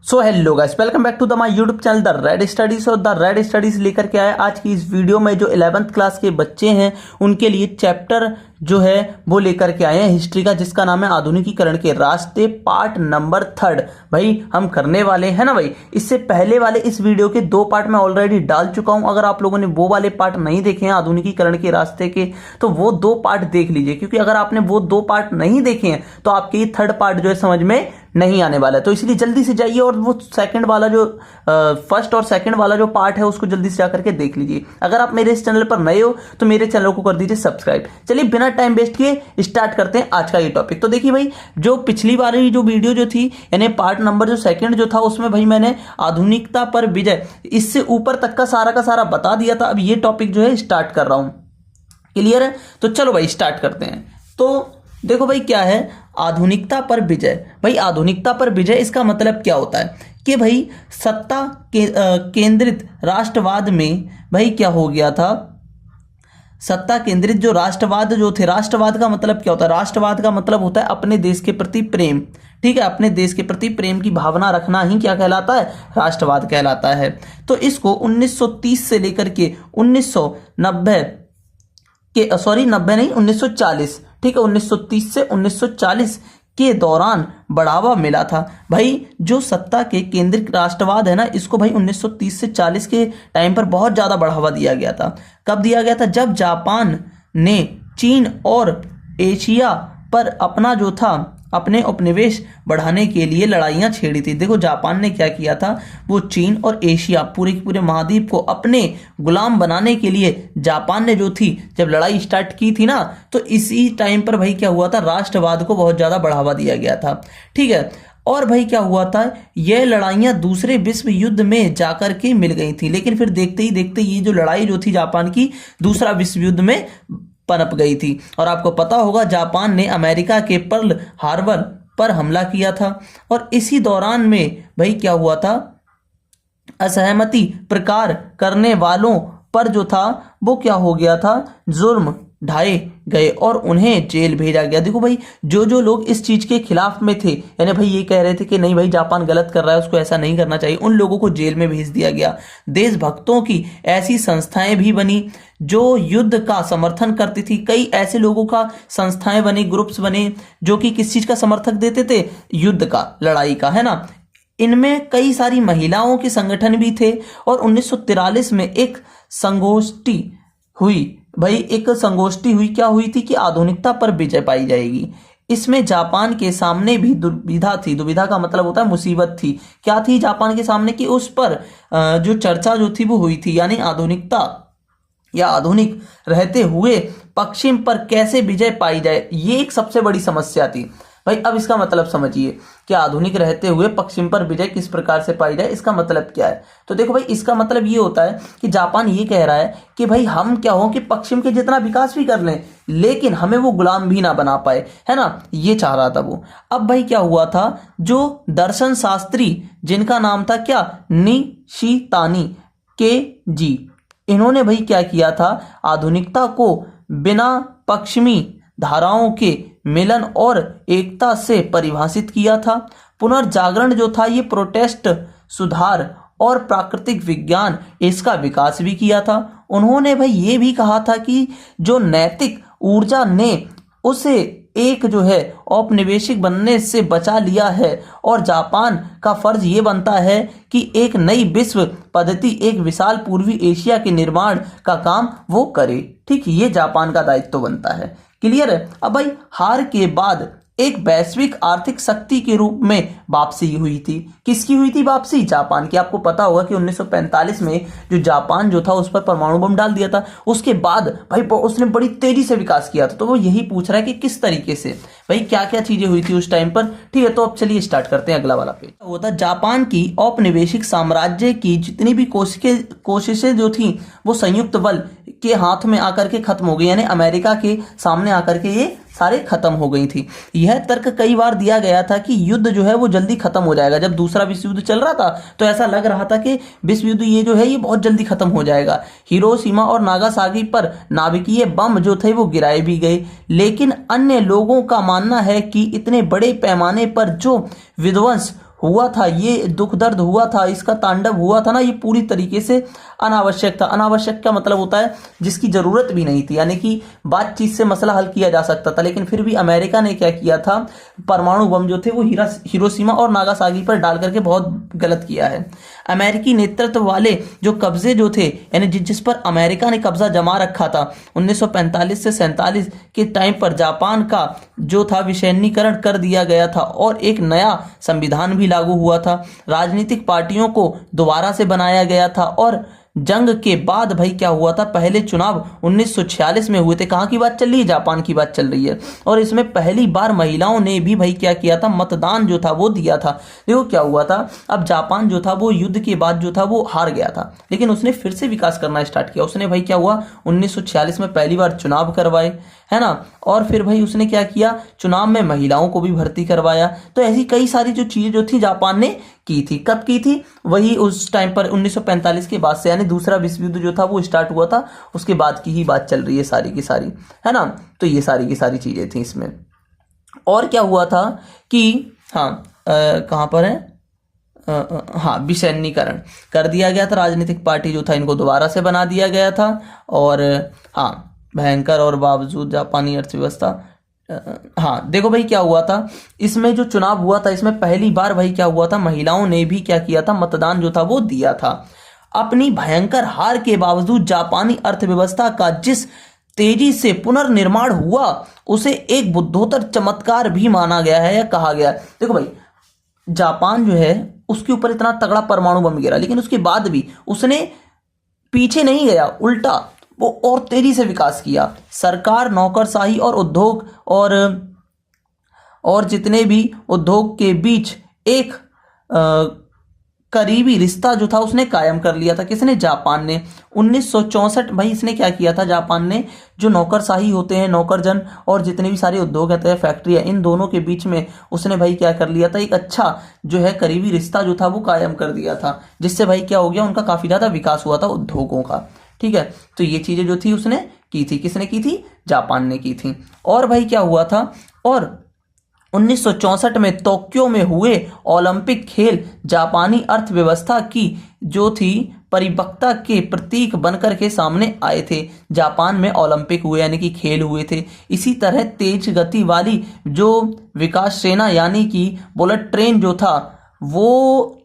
So hello guys, welcome back to the my YouTube channel the red studies. और the red studies लेकर के आए आज की इस वीडियो में जो 11th क्लास के बच्चे हैं उनके लिए चैप्टर जो है वो लेकर के आए हैं हिस्ट्री का, जिसका नाम है आधुनिकीकरण के रास्ते, पार्ट नंबर 3 भाई हम करने वाले हैं ना भाई। इससे पहले वाले इस वीडियो के 2 पार्ट मैं ऑलरेडी डाल चुका हूं। अगर आप लोगों ने वो वाले पार्ट नहीं देखे हैं आधुनिकीकरण के रास्ते के तो वो 2 पार्ट देख लीजिए, क्योंकि अगर आपने वो 2 पार्ट नहीं देखे हैं तो आपके ये 3rd पार्ट जो है समझ में नहीं आने वाला है। तो इसलिए जल्दी से जाइए और वो सेकंड वाला जो फर्स्ट और सेकंड वाला जो पार्ट है उसको जल्दी से जाकर के देख लीजिए। अगर आप मेरे इस चैनल पर नए हो तो मेरे चैनल को कर दीजिए सब्सक्राइब। चलिए बिना टाइम वेस्ट किए स्टार्ट करते हैं आज का ये टॉपिक। तो देखिए भाई, जो पिछली वाली जो वीडियो जो थी यानी पार्ट नंबर जो सेकंड जो था उसमें भाई मैंने आधुनिकता पर विजय इससे ऊपर तक का सारा बता दिया था। अब ये टॉपिक जो है स्टार्ट कर रहा हूं। क्लियर है? तो चलो भाई स्टार्ट करते हैं। तो देखो भाई क्या है आधुनिकता पर विजय। भाई आधुनिकता पर विजय इसका मतलब क्या होता है कि भाई सत्ता केंद्रित राष्ट्रवाद में भाई क्या हो गया था, सत्ता केंद्रित जो राष्ट्रवाद जो थे, राष्ट्रवाद का मतलब क्या होता है? राष्ट्रवाद का मतलब होता है अपने देश के प्रति प्रेम। ठीक है, अपने देश के प्रति प्रेम की भावना रखना ही क्या कहलाता है? राष्ट्रवाद कहलाता है। तो इसको 1930 से लेकर के 1990 के 1940, ठीक है, 1930 से 1940 के दौरान बढ़ावा मिला था। भाई जो सत्ता के केंद्रित राष्ट्रवाद है ना, इसको भाई 1930 से 40 के टाइम पर बहुत ज्यादा बढ़ावा दिया गया था। कब दिया गया था? जब जापान ने चीन और एशिया पर अपना जो था अपने उपनिवेश बढ़ाने के लिए लड़ाइयां छेड़ी थी। देखो जापान ने क्या किया था, वो चीन और एशिया पूरे महाद्वीप को अपने गुलाम बनाने के लिए जापान ने जो थी जब लड़ाई स्टार्ट की थी ना, तो इसी टाइम पर भाई क्या हुआ था, राष्ट्रवाद को बहुत ज्यादा बढ़ावा दिया गया था। ठीक है, और भाई क्या हुआ था, यह लड़ाइयां दूसरे विश्व युद्ध में जाकर के मिल गई थी। लेकिन फिर देखते ही देखते ये जो लड़ाई जो थी जापान की दूसरा विश्व युद्ध में पनप गई थी। और आपको पता होगा जापान ने अमेरिका के पर्ल हार्बर पर हमला किया था। और इसी दौरान में भाई क्या हुआ था, असहमति प्रकार करने वालों पर जो था वो क्या हो गया था, जुर्म ढाए गए और उन्हें जेल भेजा गया। देखो भाई जो लोग इस चीज के खिलाफ में थे, यानी भाई ये कह रहे थे कि नहीं भाई जापान गलत कर रहा है, उसको ऐसा नहीं करना चाहिए, उन लोगों को जेल में भेज दिया गया। देशभक्तों की ऐसी संस्थाएं भी बनी जो युद्ध का समर्थन करती थी। कई ऐसे लोगों का संस्थाएं बने, ग्रुप्स बने जो कि किस चीज का समर्थक देते थे? युद्ध का, लड़ाई का, है ना। इनमें कई सारी महिलाओं के संगठन भी थे। और 1943 में एक संगोष्ठी हुई भाई, एक संगोष्ठी हुई, क्या हुई थी कि आधुनिकता पर विजय पाई जाएगी। इसमें जापान के सामने भी दुविधा थी। दुविधा का मतलब होता है मुसीबत थी। क्या थी जापान के सामने? कि उस पर जो चर्चा जो थी वो हुई थी, यानी आधुनिकता या आधुनिक रहते हुए पश्चिम पर कैसे विजय पाई जाए, ये एक सबसे बड़ी समस्या थी। भाई अब इसका मतलब समझिए कि आधुनिक रहते हुए पश्चिम पर विजय किस प्रकार से पाई जाए, इसका मतलब क्या है? तो देखो भाई इसका मतलब ये होता है कि जापान ये कह रहा है कि भाई हम क्या हो कि पश्चिम के जितना विकास भी कर लें लेकिन हमें वो गुलाम भी ना बना पाए, है ना, ये चाह रहा था वो। अब भाई क्या हुआ था, जो दर्शन शास्त्री जिनका नाम था क्या, निशितानी के जी, इन्होंने भाई क्या किया था, आधुनिकता को बिना पश्चिमी धाराओं के मिलन और एकता से परिभाषित किया था। पुनर्जागरण जो था ये प्रोटेस्ट, सुधार और प्राकृतिक विज्ञान इसका विकास भी किया था। उन्होंने भाई ये भी कहा था कि जो नैतिक ऊर्जा ने उसे एक जो है औपनिवेशिक बनने से बचा लिया है और जापान का फर्ज ये बनता है कि एक नई विश्व पद्धति, एक विशाल पूर्वी एशिया के निर्माण का काम वो करे। ठीक, ये जापान का दायित्व बनता है। क्लियर है? अब भाई हार के बाद एक वैश्विक आर्थिक शक्ति के रूप में वापसी हुई थी। किसकी हुई थी वापसी? जापान की। आपको पता होगा कि 1945 में जो जापान जो था उस पर परमाणु बम डाल दिया था। उसके बाद भाई उसने बड़ी तेजी से विकास किया था। तो वो यही पूछ रहा है कि किस तरीके से, भाई क्या क्या चीजें हुई थी उस टाइम पर। ठीक है, तो अब चलिए स्टार्ट करते हैं अगला वाला पेज। वो था जापान की औपनिवेशिक साम्राज्य की जितनी भी कोशिशें जो थी वो संयुक्त बल के हाथ में आकर के खत्म हो गई, यानी अमेरिका के सामने आकर के ये सारे खत्म हो गई थी। यह तर्क कई बार दिया गया था कि युद्ध जो है वो जल्दी खत्म हो जाएगा। जब दूसरा विश्व युद्ध चल रहा था तो ऐसा लग रहा था कि विश्व युद्ध ये जो है ये बहुत जल्दी खत्म हो जाएगा। हिरोशिमा और नागासाकी पर नाभिकीय बम जो थे वो गिराए भी गए, लेकिन अन्य लोगों का मानना है कि इतने बड़े पैमाने पर जो विध्वंस हुआ था, ये दुख दर्द हुआ था, इसका तांडव हुआ था ना, ये पूरी तरीके से अनावश्यक था। अनावश्यक का मतलब होता है जिसकी जरूरत भी नहीं थी, यानी कि बातचीत से मसला हल किया जा सकता था। लेकिन फिर भी अमेरिका ने क्या किया था, परमाणु बम जो थे वो हिरोशिमा और नागासाकी पर डाल करके बहुत गलत किया है। अमेरिकी नेतृत्व वाले जो कब्जे जो थे, यानी जिस पर अमेरिका ने कब्जा जमा रखा था 1945 से 47 के टाइम पर, जापान का जो था विसैन्यीकरण कर दिया गया था और एक नया संविधान भी लागू हुआ था। राजनीतिक पार्टियों को दोबारा से बनाया गया था और जंग के बाद भाई क्या हुआ था, पहले चुनाव 1946 में हुए थे। कहाँ की बात चल रही है, जापान की बात चल रही है। और इसमें पहली बार महिलाओं ने भी भाई क्या किया था, मतदान जो था वो दिया था। देखो क्या हुआ था, अब जापान जो था वो युद्ध के बाद जो था वो हार गया था, लेकिन उसने फिर से विकास करना स्टार्ट किया। उसने भाई क्या हुआ, 1946 में पहली बार चुनाव करवाए, है ना, और फिर भाई उसने क्या किया, चुनाव में महिलाओं को भी भर्ती करवाया। तो ऐसी कई सारी जो चीजें जो थी जापान ने की थी। कब की थी, वही उस टाइम पर 1945 के बाद से, यानी दूसरा विश्व युद्ध जो था वो स्टार्ट हुआ था, उसके बाद की ही बात चल रही है सारी की सारी, है ना। तो ये सारी की सारी चीजें थी इसमें। और क्या हुआ था कि हाँ, कहाँ पर है, हाँ, विसैन्यीकरण कर दिया गया था। राजनीतिक पार्टी जो था इनको दोबारा से बना दिया गया था। और हाँ, भयंकर और बावजूद जापानी अर्थव्यवस्था, हाँ देखो भाई क्या हुआ था, इसमें जो चुनाव हुआ था इसमें पहली बार भाई क्या हुआ था, महिलाओं ने भी क्या किया था, मतदान जो था वो दिया था। अपनी भयंकर हार के बावजूद जापानी अर्थव्यवस्था का जिस तेजी से पुनर्निर्माण हुआ उसे एक बुद्धोत्तर चमत्कार भी माना गया है या कहा गया है। देखो भाई, जापान जो है उसके ऊपर इतना तगड़ा परमाणु बम गिरा, लेकिन उसके बाद भी उसने पीछे नहीं गया, उल्टा वो और तेजी से विकास किया। सरकार, नौकरशाही और उद्योग और जितने भी उद्योग के बीच एक करीबी रिश्ता जो था उसने कायम कर लिया था। किसने, जापान ने। 1964 भाई इसने क्या किया था, जापान ने जो नौकरशाही होते हैं, नौकरजन, और जितने भी सारे उद्योग होते हैं, फैक्ट्री है, इन दोनों के बीच में उसने भाई क्या कर लिया था, एक अच्छा जो है करीबी रिश्ता जो था वो कायम कर दिया था, जिससे भाई क्या हो गया, उनका काफी ज्यादा विकास हुआ था उद्योगों का। ठीक है, तो ये चीजें जो थी उसने की थी। किसने की थी, जापान ने की थी। और भाई क्या हुआ था, और 1964 में टोक्यो में हुए ओलंपिक खेल जापानी अर्थव्यवस्था की जो थी परिपक्वता के प्रतीक बनकर के सामने आए थे। जापान में ओलंपिक हुए यानी कि खेल हुए थे। इसी तरह तेज गति वाली जो विकास सेना यानी कि बुलेट ट्रेन जो था वो,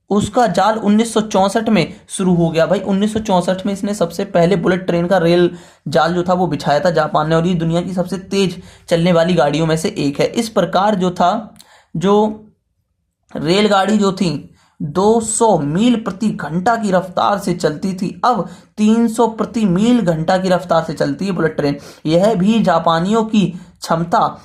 उसका जाल 1964 में शुरू हो गया। भाई 1964 में इसने सबसे पहले बुलेट ट्रेन का रेल जाल जो था वो बिछाया था जापान ने, और ये दुनिया की सबसे तेज चलने वाली गाड़ियों में से एक है। इस प्रकार जो था, जो रेलगाड़ी जो थी 200 मील प्रति घंटा की रफ्तार से चलती थी, अब 300 प्रति मील घंटा की रफ्तार से चलती है बुलेट ट्रेन। यह भी जापानियों की क्षमता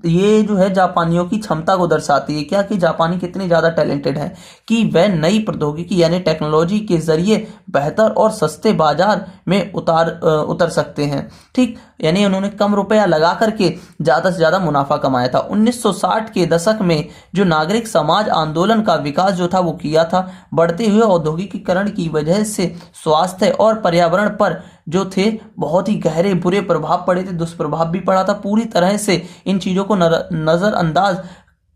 ये जो है जापानियों की क्षमता को दर्शाती है, क्या कि जापानी कितने ज़्यादा टैलेंटेड हैं कि वह नई प्रौद्योगिकी यानी टेक्नोलॉजी के जरिए बेहतर और सस्ते बाजार में उतर सकते हैं। ठीक, यानी उन्होंने कम रुपया लगा करके ज़्यादा से ज़्यादा मुनाफा कमाया था। 1960 के दशक में जो नागरिक समाज आंदोलन का विकास जो था वो किया था। बढ़ते हुए औद्योगिकीकरण की वजह से स्वास्थ्य और पर्यावरण पर जो थे बहुत ही गहरे बुरे प्रभाव पड़े थे, दुष्प्रभाव भी पड़ा था। पूरी तरह से इन चीज़ों को नज़रअंदाज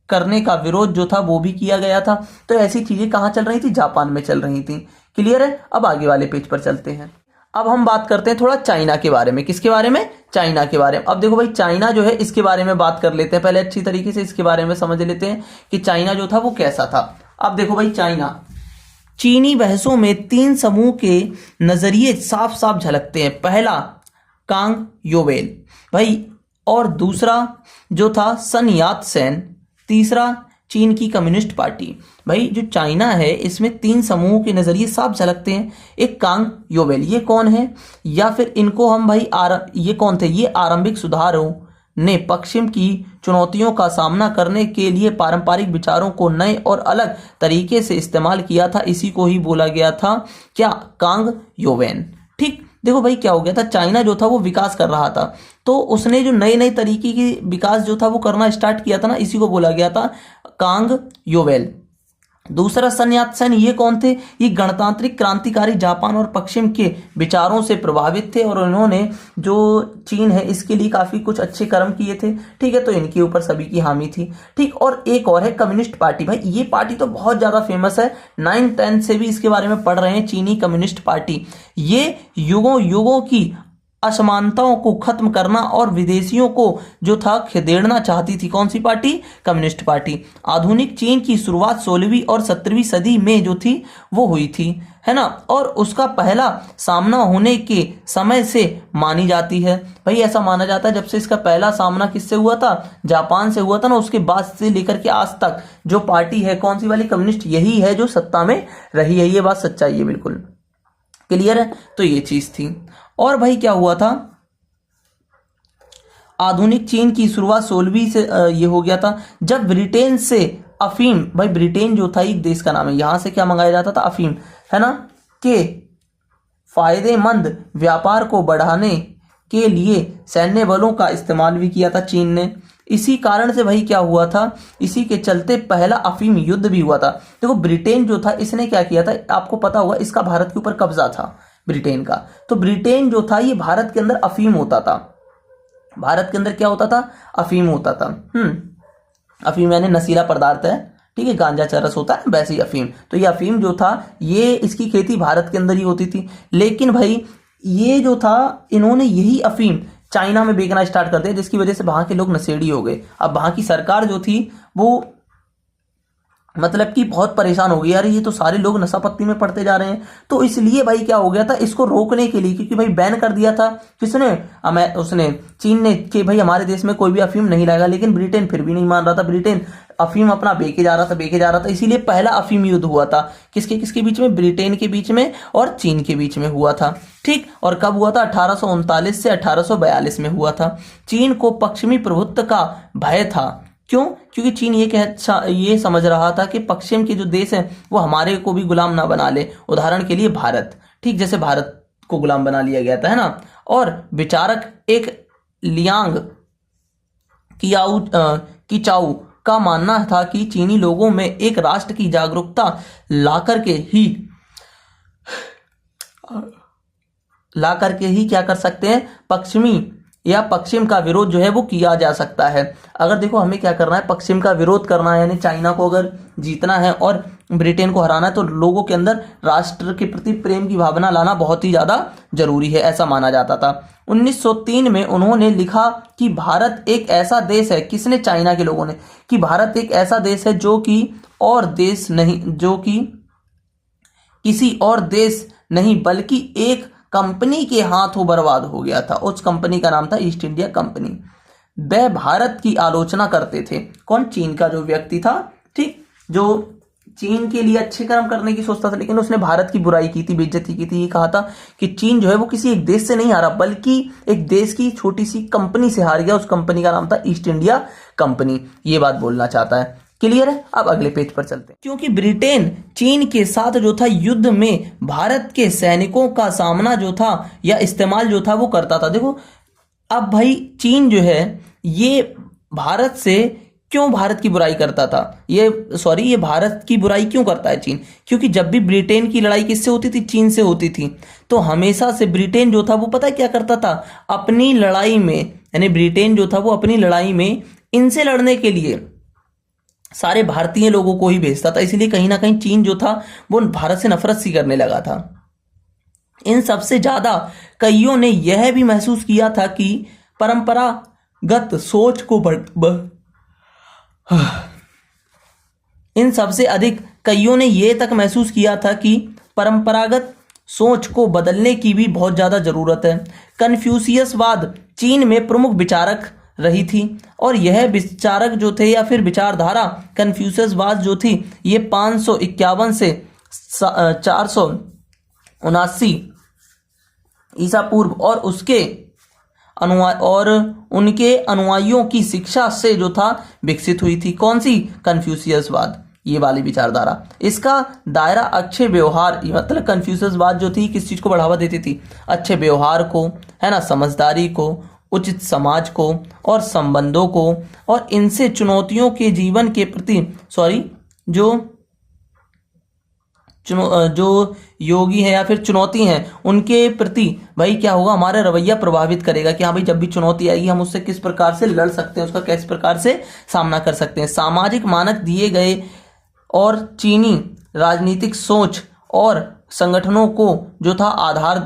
करने का विरोध जो था वो भी किया गया था। तो ऐसी चीज़ें कहाँ चल रही थी, जापान में चल रही थी। क्लियर है। अब आगे वाले पेज पर चलते हैं। अब हम बात करते हैं थोड़ा चाइना के बारे में। किसके बारे में, चाइना के बारे में। अब देखो भाई चाइना जो है इसके बारे में बात कर लेते हैं। पहले अच्छी तरीके से इसके बारे में समझ लेते हैं कि चाइना जो था वो कैसा था। अब देखो भाई चाइना, चीनी बहसों में 3 समूह के नजरिए साफ साफ झलकते हैं। पहला कांग योवेल भाई, और दूसरा जो था सन यात सेन, तीसरा चीन की कम्युनिस्ट पार्टी। भाई जो चाइना है इसमें 3 समूहों के नजरिए साफ झलकते हैं। एक कांग योवेल, ये कौन है, या फिर इनको हम भाई ये कौन थे, ये आरंभिक सुधारों ने पश्चिम की चुनौतियों का सामना करने के लिए पारंपरिक विचारों को नए और अलग तरीके से इस्तेमाल किया था। इसी को ही बोला गया था क्या, कांग योवेन। ठीक, देखो भाई क्या हो गया था, चाइना जो था वो विकास कर रहा था, तो उसने जो नए नए तरीके की विकास जो था वो करना स्टार्ट किया था ना, इसी को बोला गया था कांग योवेल। दूसरा सन यात सेन, ये कौन थे? ये गणतांत्रिक क्रांतिकारी जापान और पश्चिम के विचारों से प्रभावित थे और इन्होंने जो चीन है इसके लिए काफी कुछ अच्छे कर्म किए थे। ठीक है, तो इनके ऊपर सभी की हामी थी। ठीक, और एक और है कम्युनिस्ट पार्टी। भाई ये पार्टी तो बहुत ज्यादा फेमस है, 9th-10th से भी इसके बारे में पढ़ रहे हैं। चीनी कम्युनिस्ट पार्टी, ये युगों युगों की असमानताओं को खत्म करना और विदेशियों को जो था खदेड़ना चाहती थी। कौन सी पार्टी? Communist party. आधुनिक चीन की शुरुआत 16वीं और 17वीं सदी में जो थी वो हुई थी, है ना, और उसका पहला सामना होने के समय से मानी जाती है। भाई ऐसा माना जाता है जब से इसका पहला सामना किससे हुआ था? जापान से हुआ था ना, उसके बाद से लेकर के आज तक जो पार्टी है कौन सी वाली? कम्युनिस्ट, यही है जो सत्ता में रही है। ये बात सच्चाई है, बिल्कुल क्लियर है। तो ये चीज थी। और भाई क्या हुआ था? आधुनिक चीन की शुरुआत 16वीं से ये हो गया था जब ब्रिटेन से अफीम, भाई ब्रिटेन जो था एक देश का नाम है, यहां से क्या मंगाया जाता था? अफीम, है ना, के फायदेमंद व्यापार को बढ़ाने के लिए सैन्य बलों का इस्तेमाल भी किया था चीन ने। इसी कारण से भाई क्या हुआ था? इसी के चलते पहला अफीम युद्ध भी हुआ था। देखो ब्रिटेन जो था इसने क्या किया था, आपको पता होगा, इसका भारत के ऊपर कब्जा था ब्रिटेन का। तो ब्रिटेन जो था ये भारत के अंदर अफीम होता था। भारत के अंदर क्या होता था? अफीम होता था। अफीम यानी नशीला पदार्थ है, ठीक है, गांजा चरस होता है वैसे ही अफीम। तो ये अफीम जो था ये इसकी खेती भारत के अंदर ही होती थी। लेकिन भाई ये जो था इन्होंने यही अफीम चाइना में बेचना स्टार्ट कर दिया, जिसकी वजह से वहां के लोग नशेड़ी हो गए। अब वहां की सरकार जो थी वो मतलब कि बहुत परेशान हो गई, यार ये तो सारे लोग नशा पत्ती में पड़ते जा रहे हैं। तो इसलिए भाई क्या हो गया था, इसको रोकने के लिए, क्योंकि भाई बैन कर दिया था किसने? उसने, चीन ने, कि भाई हमारे देश में कोई भी अफीम नहीं लाएगा। लेकिन ब्रिटेन फिर भी नहीं मान रहा था। ब्रिटेन अफीम अपना बेचे जा रहा था। इसीलिए पहला अफीम युद्ध हुआ था किसके किसके बीच में? ब्रिटेन के बीच में और चीन के बीच में हुआ था। ठीक, और कब हुआ था? 1839 से 1842 में हुआ था। चीन को पश्चिमी प्रभुत्व का भय था। क्यों? क्योंकि चीन ये समझ रहा था कि पश्चिम के जो देश हैं वो हमारे को भी गुलाम ना बना ले। उदाहरण के लिए भारत, ठीक, जैसे भारत को गुलाम बना लिया गया था, है ना। और विचारक एक लियांग किचाऊ का मानना था कि चीनी लोगों में एक राष्ट्र की जागरूकता लाकर के ही क्या कर सकते हैं? पश्चिम का विरोध जो है वो किया जा सकता है। अगर देखो हमें क्या करना है, पश्चिम का विरोध करना है, यानी चाइना को अगर जीतना है और ब्रिटेन को हराना है, तो लोगों के अंदर राष्ट्र के प्रति प्रेम की भावना लाना बहुत ही ज्यादा जरूरी है, ऐसा माना जाता था। 1903 में उन्होंने लिखा कि भारत एक ऐसा देश है, किसने? चाइना के लोगों ने, कि भारत एक ऐसा देश है जो कि और देश नहीं, जो कि किसी और देश नहीं बल्कि एक कंपनी के हाथों बर्बाद हो गया था। उस कंपनी का नाम था ईस्ट इंडिया कंपनी। वह भारत की आलोचना करते थे। कौन? चीन का जो व्यक्ति था, ठीक, जो चीन के लिए अच्छे कर्म करने की सोचता था, लेकिन उसने भारत की बुराई की थी, बेइज्जती की थी। ये कहा था कि चीन जो है वो किसी एक देश से नहीं हारा बल्कि एक देश की छोटी सी कंपनी से हार गया। उस कंपनी का नाम था ईस्ट इंडिया कंपनी। ये बात बोलना चाहता है। क्लियर है? अब अगले पेज पर चलते हैं। क्योंकि ब्रिटेन चीन के साथ जो था युद्ध में भारत के सैनिकों का सामना जो था या इस्तेमाल जो था वो करता था। देखो अब भाई चीन जो है ये भारत से क्यों भारत की बुराई करता था? ये भारत की बुराई क्यों करता है चीन? क्योंकि जब भी ब्रिटेन की लड़ाई किससे होती थी? चीन से होती थी। तो हमेशा से ब्रिटेन जो था वो पता है क्या करता था? अपनी लड़ाई में, यानी ब्रिटेन जो था वो अपनी लड़ाई में इनसे लड़ने के लिए सारे भारतीय लोगों को ही भेजता था। इसलिए कहीं ना कहीं चीन जो था वो भारत से नफरत सी करने लगा था। इन सबसे ज्यादा कईयों ने यह भी महसूस किया था कि परंपरागत सोच को इन सबसे अधिक कईयों ने यह तक महसूस किया था कि परंपरागत सोच को बदलने की भी बहुत ज्यादा जरूरत है। कन्फ्यूशियसवाद चीन में प्रमुख विचारक रही थी और यह विचारक जो थे या फिर विचारधारा कन्फ्यूशियसवाद जो थी ये 551 से 479 ईसा पूर्व और उनके अनुयायियों की शिक्षा से जो था विकसित हुई थी। कौन सी? कन्फ्यूशियसवाद, ये वाली विचारधारा। इसका दायरा अच्छे व्यवहार, मतलब कन्फ्यूशियसवाद जो थी किस चीज को बढ़ावा देती थी? अच्छे व्यवहार को, है ना, समझदारी को, उचित समाज को और संबंधों को, और इनसे चुनौतियों के जीवन के प्रति जो जो योगी है या फिर चुनौती है उनके प्रति भाई क्या होगा, हमारा रवैया प्रभावित करेगा कि हाँ भाई जब भी चुनौती आएगी हम उससे किस प्रकार से लड़ सकते हैं, उसका किस प्रकार से सामना कर सकते हैं। सामाजिक मानक दिए गए और चीनी राजनीतिक सोच और संगठनों को जो था आधार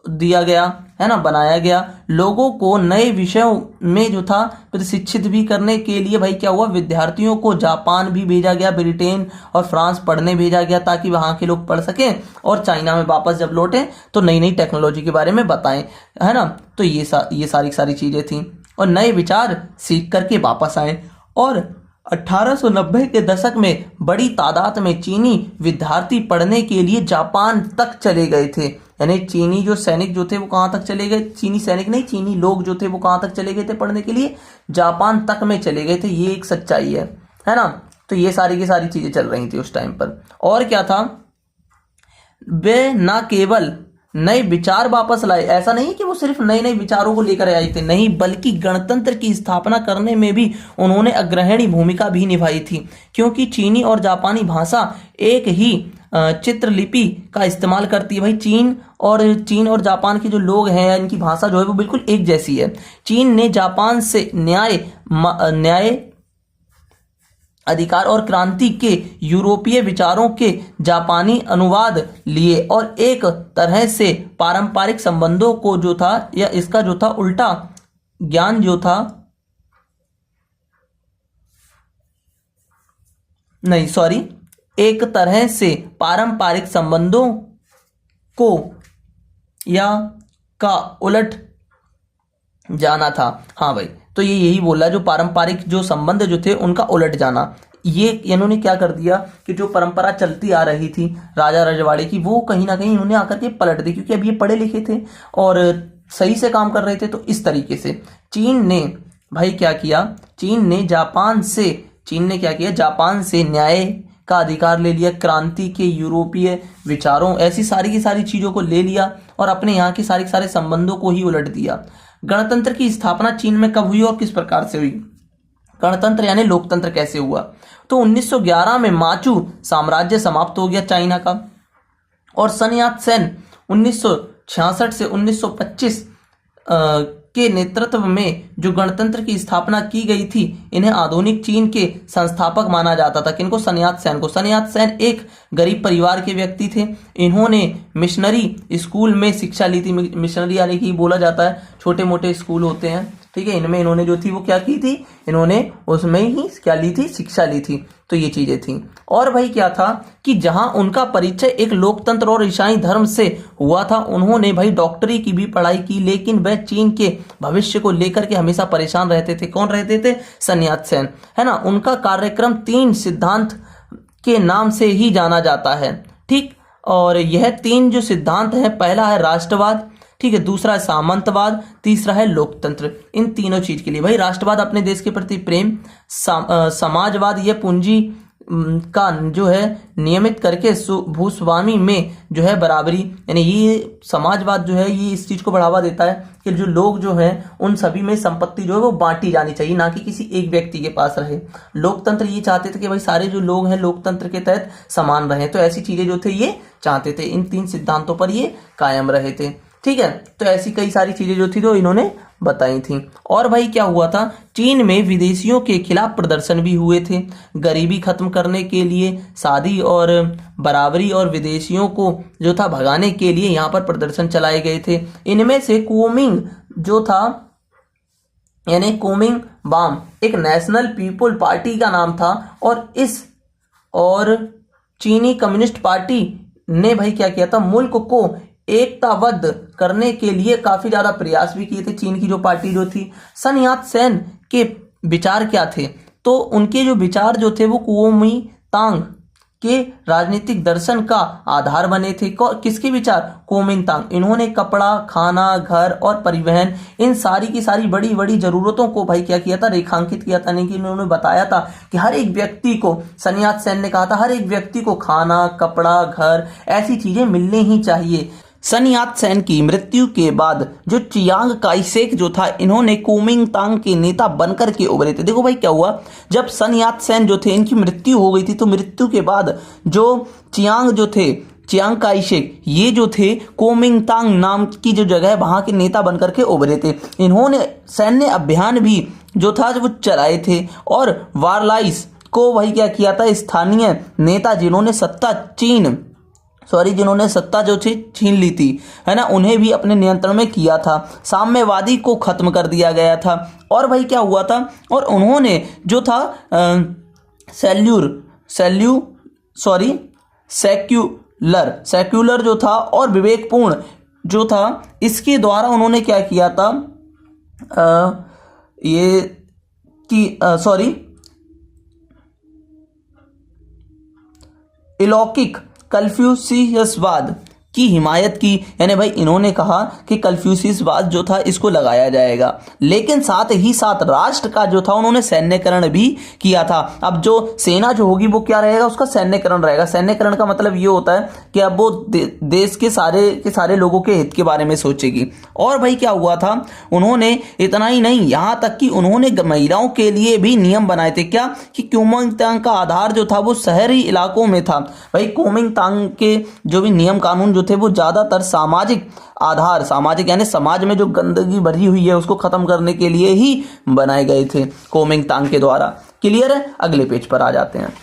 दिया गया है ना, बनाया गया। लोगों को नए विषयों में जो था प्रशिक्षित भी करने के लिए भाई क्या हुआ, विद्यार्थियों को जापान भी भेजा गया, ब्रिटेन और फ्रांस पढ़ने भेजा गया ताकि वहाँ के लोग पढ़ सकें और चाइना में वापस जब लौटें तो नई नई टेक्नोलॉजी के बारे में बताएं, है ना। तो ये सारी चीज़ें थी और नए विचार सीख करके वापस आए। और 1890 के दशक में बड़ी तादाद में चीनी विद्यार्थी पढ़ने के लिए जापान तक चले गए थे। यानी चीनी जो सैनिक जो थे वो कहाँ तक चले गए, चीनी सैनिक नहीं, चीनी लोग जो थे वो कहाँ तक चले गए थे पढ़ने के लिए, जापान तक में चले गए थे। ये एक सच्चाई है ना। तो ये सारी की सारी चीजें चल रही थी उस टाइम पर। और क्या था, वे ना केवल नए विचार वापस लाए, ऐसा नहीं कि वो सिर्फ नए नए विचारों को लेकर आए थे, नहीं, बल्कि गणतंत्र की स्थापना करने में भी उन्होंने अग्रणी भूमिका भी निभाई थी। क्योंकि चीनी और जापानी भाषा एक ही चित्रलिपि का इस्तेमाल करती है। भाई चीन और जापान के जो लोग हैं इनकी भाषा जो है वो बिल्कुल एक जैसी है। चीन ने जापान से न्याय अधिकार और क्रांति के यूरोपीय विचारों के जापानी अनुवाद लिए और एक तरह से पारंपरिक संबंधों को जो था या इसका जो था उल्टा ज्ञान जो था, नहीं सॉरी, एक तरह से पारंपरिक संबंधों को या का उलट जाना था। हाँ भाई, तो ये यही बोला, जो पारंपरिक जो संबंध जो थे उनका उलट जाना। ये इन्होंने क्या कर दिया कि जो परंपरा चलती आ रही थी राजा रजवाड़े की, वो कहीं ना कहीं इन्होंने आकर के पलट दी, क्योंकि अब ये पढ़े लिखे थे और सही से काम कर रहे थे। तो इस तरीके से चीन ने भाई क्या किया, चीन ने क्या किया, जापान से न्याय का अधिकार ले लिया, क्रांति के यूरोपीय विचारों, ऐसी सारी की सारी चीजों को ले लिया और अपने यहाँ के सारे संबंधों को ही उलट दिया। गणतंत्र की स्थापना चीन में कब हुई और किस प्रकार से हुई? गणतंत्र यानी लोकतंत्र कैसे हुआ? तो 1911 में माचू साम्राज्य समाप्त हो गया चाइना का, और सन यात सेन 1966 से 1925 के नेतृत्व में जो गणतंत्र की स्थापना की गई थी, इन्हें आधुनिक चीन के संस्थापक माना जाता था। किनको? सन यात सेन को। सन यात सेन एक गरीब परिवार के व्यक्ति थे। इन्होंने मिशनरी स्कूल में शिक्षा ली थी। मिशनरी यानी कि बोला जाता है छोटे मोटे स्कूल होते हैं, ठीक है, इनमें इन्होंने जो थी वो क्या की थी, इन्होंने उसमें ही क्या ली थी, शिक्षा ली थी। तो ये चीजें थी। और भाई क्या था कि जहां उनका परिचय एक लोकतंत्र और ईसाई धर्म से हुआ था, उन्होंने भाई डॉक्टरी की भी पढ़ाई की, लेकिन वह चीन के भविष्य को लेकर के हमेशा परेशान रहते थे। कौन रहते थे? सन यात सेन, है ना। उनका कार्यक्रम 3 सिद्धांत के नाम से ही जाना जाता है, ठीक। और यह 3 जो सिद्धांत हैं, पहला है राष्ट्रवाद, ठीक है, दूसरा है सामंतवाद, तीसरा है लोकतंत्र। इन तीनों चीज के लिए भाई राष्ट्रवाद अपने देश के प्रति प्रेम, समाजवाद यह पूंजी का जो है नियमित करके भूस्वामी में जो है बराबरी, यानी ये समाजवाद जो है ये इस चीज को बढ़ावा देता है कि जो लोग जो हैं उन सभी में संपत्ति जो है वो बांटी जानी चाहिए, ना कि किसी एक व्यक्ति के पास रहे। लोकतंत्र ये चाहते थे कि भाई सारे जो लोग हैं लोकतंत्र के तहत समान रहें, तो ऐसी चीजें जो थे ये चाहते थे। इन 3 सिद्धांतों पर ये कायम रहे थे, ठीक है। तो ऐसी कई सारी चीजें जो थी तो इन्होंने बताई थी। और भाई क्या हुआ था, चीन में विदेशियों के खिलाफ प्रदर्शन भी हुए थे। गरीबी खत्म करने के लिए, शादी और बराबरी और विदेशियों को जो था भगाने के लिए यहाँ पर प्रदर्शन चलाए गए थे। इनमें से कुओमिंग जो था, यानी कुओमिंग बाम एक नेशनल पीपुल पार्टी का नाम था, और चीनी कम्युनिस्ट पार्टी ने भाई क्या किया था, मुल्क को एकताबद्ध करने के लिए काफी ज्यादा प्रयास भी किए थे। चीन की जो पार्टी जो थी, सन यात सेन के विचार क्या थे, तो उनके जो विचार जो थे वो कुओमिंतांग के राजनीतिक दर्शन का आधार बने थे। किसके विचार? कुओमिंतांग। इन्होंने कपड़ा, खाना, घर और परिवहन, इन सारी की सारी बड़ी बड़ी जरूरतों को भाई क्या किया था, रेखांकित किया था। नहीं कि इन्होंने बताया था कि हर एक व्यक्ति को, सन यात सेन ने कहा था हर एक व्यक्ति को खाना, कपड़ा, घर, ऐसी चीजें मिलनी ही चाहिए। सन यात सेन की मृत्यु के बाद जो चियांग काई शेक जो था, इन्होंने कुओमिंगतांग के नेता बनकर के उभरे थे। देखो भाई क्या हुआ, जब सन यात सेन जो थे इनकी मृत्यु हो गई थी, तो मृत्यु के बाद जो चियांग जो थे, चियांग काई शेक, ये जो थे कुओमिंगतांग नाम की जो जगह है वहां के नेता बनकर के उभरे थे। इन्होंने सैन्य अभियान भी जो था वो चलाए थे और वारलाइस को वही क्या किया था, स्थानीय नेता जिन्होंने सत्ता जो थी छीन ली थी, है ना, उन्हें भी अपने नियंत्रण में किया था। साम्यवादी को खत्म कर दिया गया था। और भाई क्या हुआ था, और उन्होंने जो था सेक्युलर जो था और विवेकपूर्ण जो था, इसके द्वारा उन्होंने क्या किया था, अलौकिक कन्फ्यूशियसवाद की हिमायत की। यानी भाई इन्होंने कहा कि कन्फ्यूशियसवाद जो था इसको लगाया जाएगा, लेकिन साथ ही साथ राष्ट्र का जो था उन्होंने सैन्यकरण भी किया था। अब जो सेना जो होगी वो क्या रहेगा, उसका सैन्यकरण रहेगा। सैन्यकरण का मतलब ये होता है कि अब वो देश के सारे लोगों के हित के बारे में सोचेगी। और भाई क्या हुआ था, उन्होंने इतना ही नहीं, यहाँ तक कि उन्होंने महिलाओं के लिए भी नियम बनाए थे। क्या कि कुओमिंगतांग का आधार जो था वो शहरी इलाकों में था। भाई कुओमिंगतांग के जो भी नियम कानून जो थे वो ज्यादातर सामाजिक यानी समाज में जो गंदगी भरी हुई है उसको खत्म करने के लिए ही बनाए गए थे कुओमिंगतांग के द्वारा। क्लियर है, अगले पेज पर आ जाते हैं।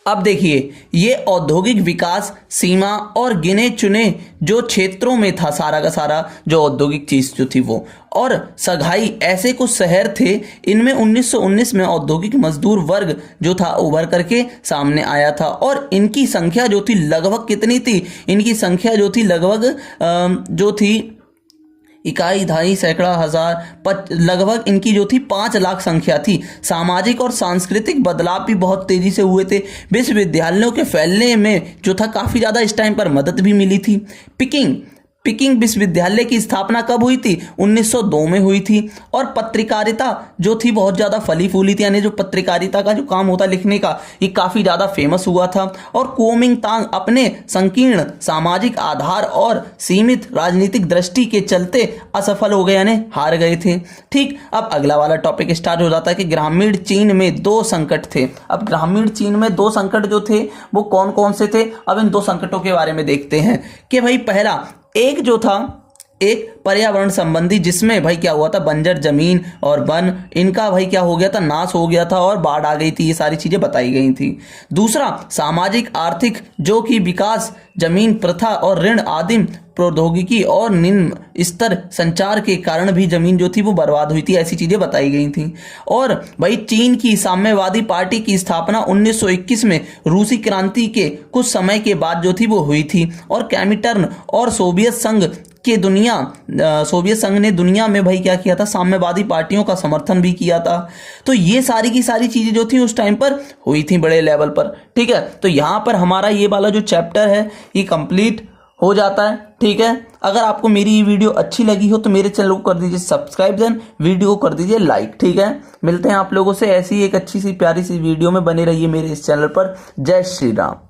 अब देखिए, ये औद्योगिक विकास सीमा और गिने चुने जो क्षेत्रों में था, सारा का सारा जो औद्योगिक चीज जो थी वो, और सघाई ऐसे कुछ शहर थे। इनमें 1919 में औद्योगिक मजदूर वर्ग जो था उभर करके सामने आया था, और इनकी संख्या जो थी लगभग कितनी थी, इनकी संख्या जो थी लगभग जो थी इकाई ढाई सैकड़ा हजार, लगभग इनकी जो थी 5 लाख संख्या थी। सामाजिक और सांस्कृतिक बदलाव भी बहुत तेजी से हुए थे। विश्वविद्यालयों के फैलने में जो था काफी ज्यादा इस टाइम पर मदद भी मिली थी। पिकिंग विश्वविद्यालय की स्थापना कब हुई थी, 1902 में हुई थी। और पत्रकारिता जो थी बहुत ज्यादा फली फूली थी, यानी जो पत्रकारिता का जो काम होता लिखने का, ये काफी ज्यादा फेमस हुआ था। और कुओमिंगतांग अपने संकीर्ण सामाजिक आधार और सीमित राजनीतिक दृष्टि के चलते असफल हो गए, यानी हार गए थे। ठीक, अब अगला वाला टॉपिक स्टार्ट हो जाता है कि ग्रामीण चीन में 2 संकट थे। अब ग्रामीण चीन में 2 संकट जो थे वो कौन कौन से थे, अब इन 2 संकटों के बारे में देखते हैं। कि भाई पहला एक जो था, एक पर्यावरण संबंधी, जिसमें भाई क्या हुआ था, बंजर जमीन और वन, इनका भाई क्या हो गया था, नाश हो गया था और बाढ़ आ गई थी, ये सारी चीजें बताई गई थी। दूसरा सामाजिक आर्थिक, जो कि विकास, जमीन प्रथा और ऋण, आदिम प्रौद्योगिकी और निम्न स्तर संचार के कारण भी जमीन जो थी वो बर्बाद हुई थी, ऐसी चीजें बताई गई थी। और भाई चीन की साम्यवादी पार्टी की स्थापना 1921 में रूसी क्रांति के कुछ समय के बाद जो थी वो हुई थी। और कैमिटर्न और सोवियत संघ ने दुनिया में भाई क्या किया था, साम्यवादी पार्टियों का समर्थन भी किया था। तो ये सारी की सारी चीजें जो थी उस टाइम पर हुई थी बड़े लेवल पर। ठीक है, तो यहां पर हमारा ये वाला जो चैप्टर है ये कंप्लीट हो जाता है। ठीक है, अगर आपको मेरी ये वीडियो अच्छी लगी हो तो मेरे चैनल को कर दीजिए सब्सक्राइब, देन वीडियो को कर दीजिए लाइक। ठीक है, मिलते हैं आप लोगों से ऐसी एक अच्छी सी प्यारी सी वीडियो में। बने रहिए मेरे इस चैनल पर। जय श्री राम।